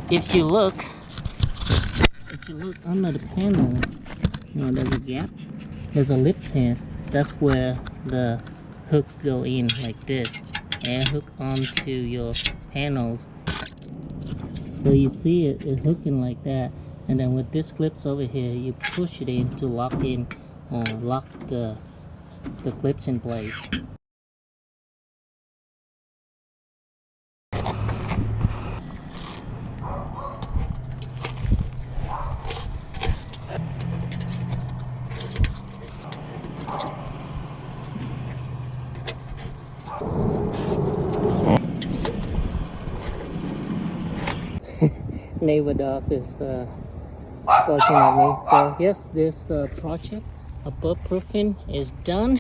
if you look under the panel, you know, there's a gap, there's a lip here. That's where the hook go in like this and hook onto your panels. So you see it hooking like that, and then with this clips over here, you push it in to lock the clips in place. Neighbor dog is barking at me. So yes, this project above proofing is done.